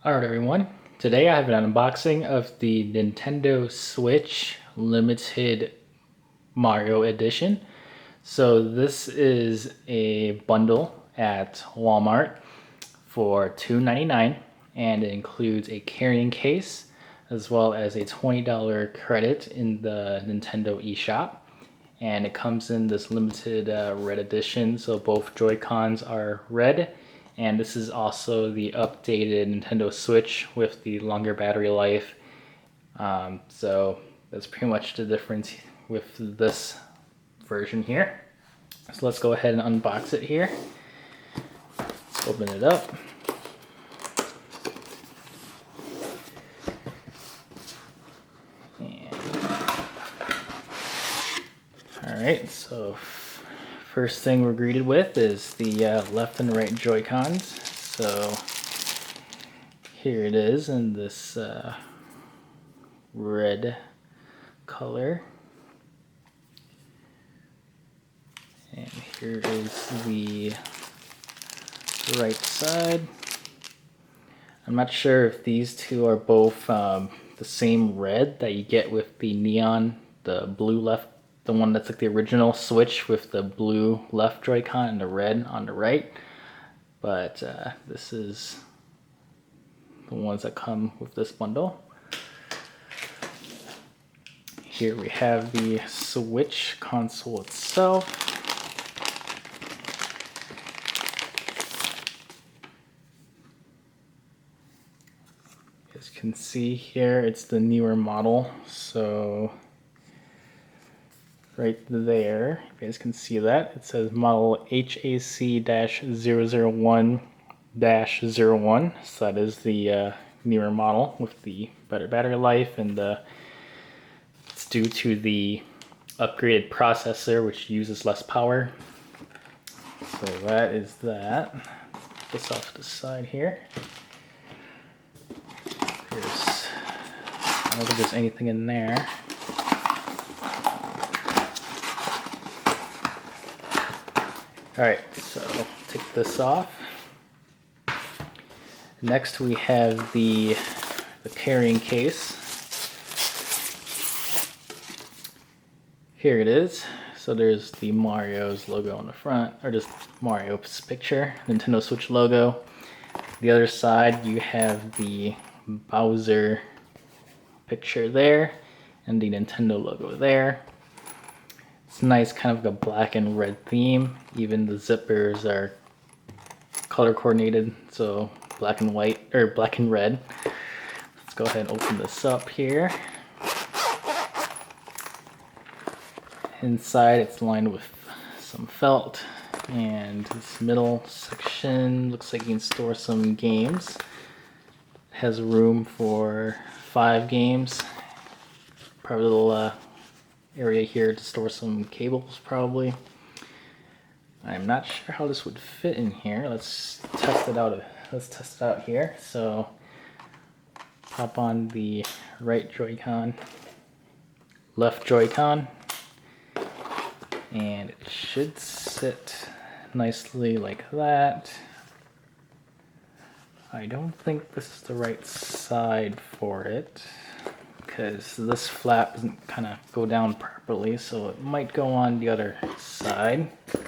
Alright everyone, today I have an unboxing of the Nintendo Switch Limited Mario Edition. So this is a bundle at Walmart for $2.99 and it includes a carrying case as well as a $20 credit in the Nintendo eShop. And it comes in this limited red edition, so both Joy-Cons are red. And this is also the updated Nintendo Switch with the longer battery life. So that's pretty much the difference with this version here. So let's go ahead and unbox it here. Let's open it up. Alright, so first thing we're greeted with is the left and right Joy-Cons. So here it is in this red color. And here is the right side. I'm not sure if these two are both the same red that you get with the neon, the blue left, the one that's like the original Switch with the blue left Joy-Con and the red on the right. But this is the ones that come with this bundle. Here we have the Switch console itself. As you can see here, it's the newer model. So right there, you guys can see that. It says model HAC-001-01. So that is the newer model with the better battery life, and it's due to the upgraded processor, which uses less power. So that is that. Put this off to the side here. I don't think there's anything in there. Alright, so take this off. Next we have the carrying case. Here it is. So there's the Mario's logo on the front, or just Mario's picture, Nintendo Switch logo. The other side you have the Bowser picture there and the Nintendo logo there. It's nice, kind of a black and red theme. Even the zippers are color coordinated, so black and white, or black and red. Let's go ahead and open this up here. Inside it's lined with some felt, and this middle section looks like you can store some games. It has room for 5 games. Probably a little area here to store some cables, probably. I'm not sure how this would fit in here. Let's test it out. Let's test it out here. So pop on the right Joy-Con, left Joy-Con, and it should sit nicely like that. I don't think this is the right side for it, because this flap doesn't kind of go down properly, so it might go on the other side. So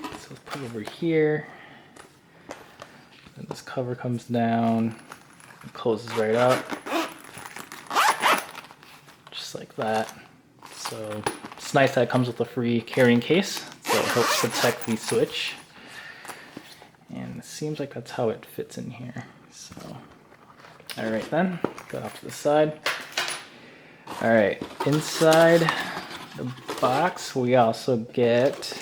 let's put it over here. And this cover comes down, it closes right up, just like that. So it's nice that it comes with a free carrying case, so it helps protect the Switch. And it seems like that's how it fits in here. So alright then, go off to the side. Alright, inside the box we also get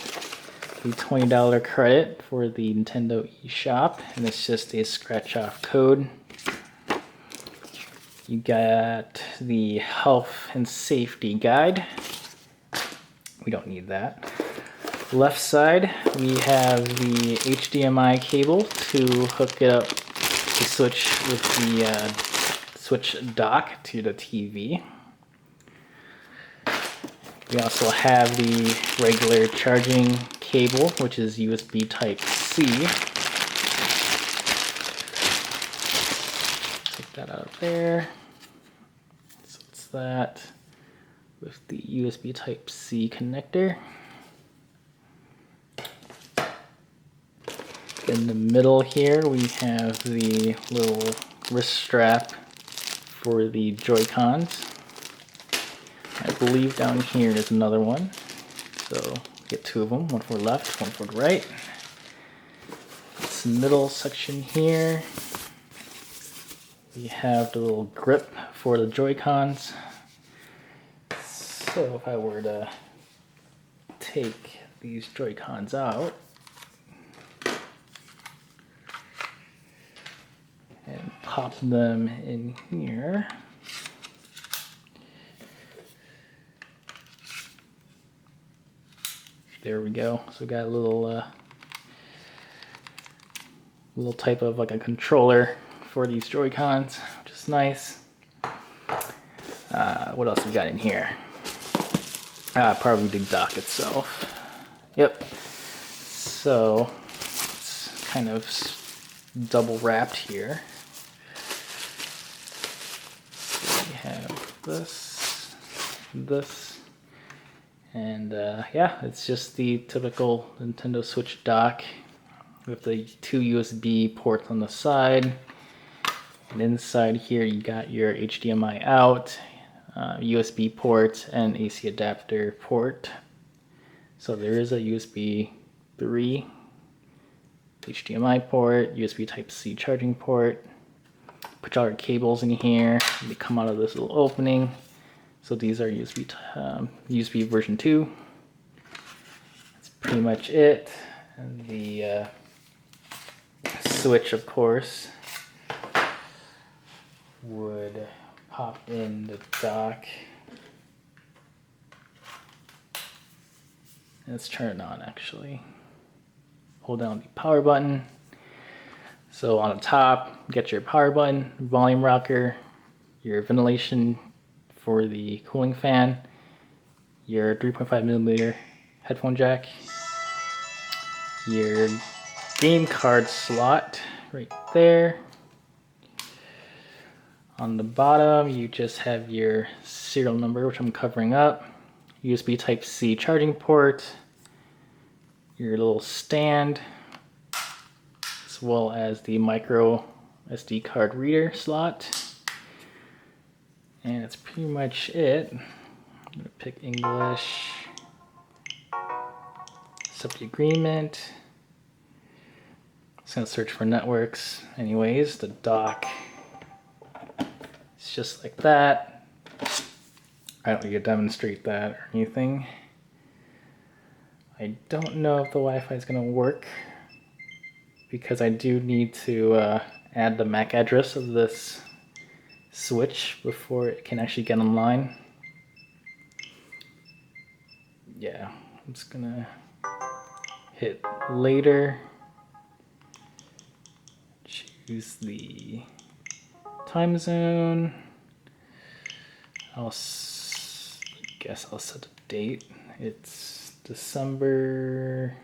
the $20 credit for the Nintendo eShop, and it's just a scratch off code. You got the health and safety guide. We don't need that. Left side, we have the HDMI cable to hook it up to switch with the Switch dock to the TV. We also have the regular charging cable, which is USB Type-C. that out of there. So it's that with the USB Type-C connector. In the middle here, we have the little wrist strap for the Joy-Cons. I believe down here is another one. So get two of them, one for the left, one for the right. This middle section here, we have the little grip for the Joy-Cons. So if I were to take these Joy-Cons out and pop them in here, there we go. So we got a little type of like a controller for these Joy-Cons, which is nice. What else we got in here? Probably the dock itself. Yep. So it's kind of double wrapped here. So we have this, and yeah, it's just the typical Nintendo Switch dock with the two USB ports on the side. And inside here you got your HDMI out, USB port, and AC adapter port. So there is a USB 3 HDMI port, USB Type-C charging port. Put all your cables in here. They come out of this little opening. So these are USB version 2. That's pretty much it. And the Switch, of course, would pop in the dock. Let's turn it on actually. Hold down the power button. So on the top, get your power button, volume rocker, your ventilation for the cooling fan, your 3.5mm headphone jack, your game card slot right there. On the bottom, you just have your serial number, which I'm covering up, USB Type-C charging port, your little stand, as well as the micro SD card reader slot. And that's pretty much it. I'm gonna pick English, accept the agreement. It's gonna search for networks. Anyways, the dock, it's just like that. I don't need to demonstrate that or anything. I don't know if the Wi-Fi is gonna work because I do need to add the MAC address of this Switch before it can actually get online. Yeah, I'm just gonna hit later, choose the time zone. Guess I'll set a date. It's December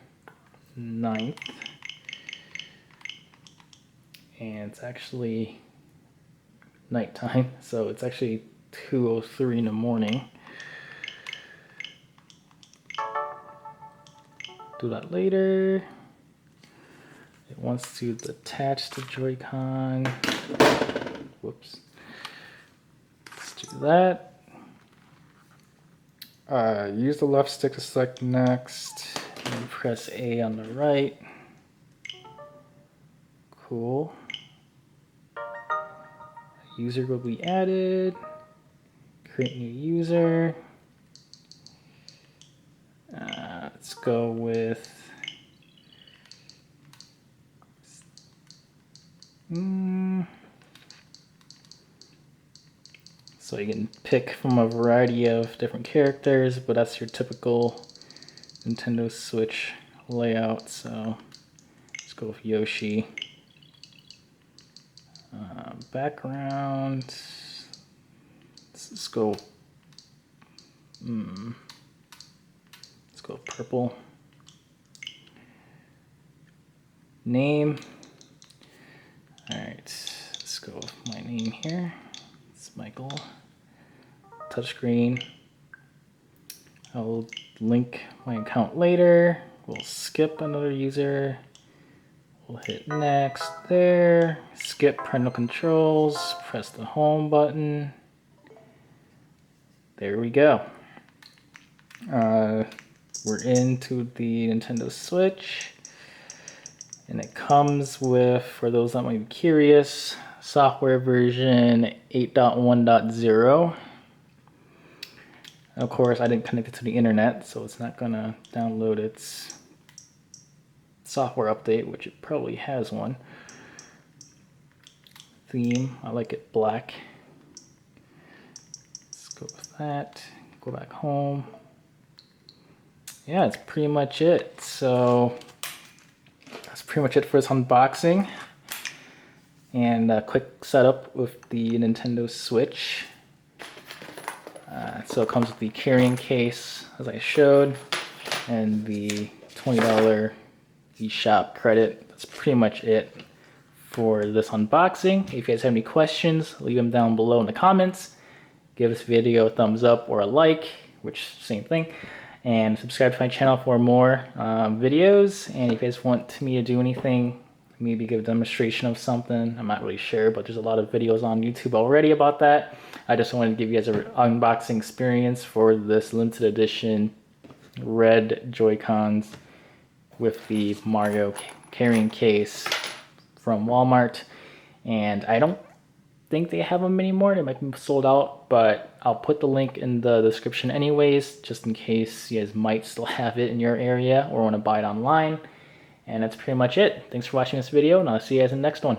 9th, and it's actually nighttime, so it's actually 2:03 in the morning. Do that later. It wants to attach the Joy-Con. Whoops. Let's do that. Use the left stick to select next, and press A on the right. Cool. User will be added. Create new user. Let's go with so you can pick from a variety of different characters, but that's your typical Nintendo Switch layout. So let's go with Yoshi. Background. Let's go. Let's go purple. Name. All right. Let's go with my name here. It's Michael. Touchscreen. I'll link my account later. We'll skip another user. We'll hit next there. Skip parental controls. Press the home button. There we go. We're into the Nintendo Switch. And it comes with, for those that might be curious, software version 8.1.0. Of course, I didn't connect it to the internet, so it's not gonna download its software update, which it probably has one. Theme, I like it black. Let's go with that. Go back home. Yeah, that's pretty much it. So that's pretty much it for this unboxing. And a quick setup with the Nintendo Switch. So it comes with the carrying case, as I showed, and the $20 eShop credit. That's pretty much it for this unboxing. If you guys have any questions, leave them down below in the comments. Give this video a thumbs up or a like, which same thing. And subscribe to my channel for more videos. And if you guys want me to do anything, maybe give a demonstration of something, I'm not really sure, but there's a lot of videos on YouTube already about that. I just wanted to give you guys an unboxing experience for this limited edition red Joy-Cons with the Mario carrying case from Walmart. And I don't think they have them anymore. They might be sold out, but I'll put the link in the description anyways, just in case you guys might still have it in your area or want to buy it online. And that's pretty much it. Thanks for watching this video, and I'll see you guys in the next one.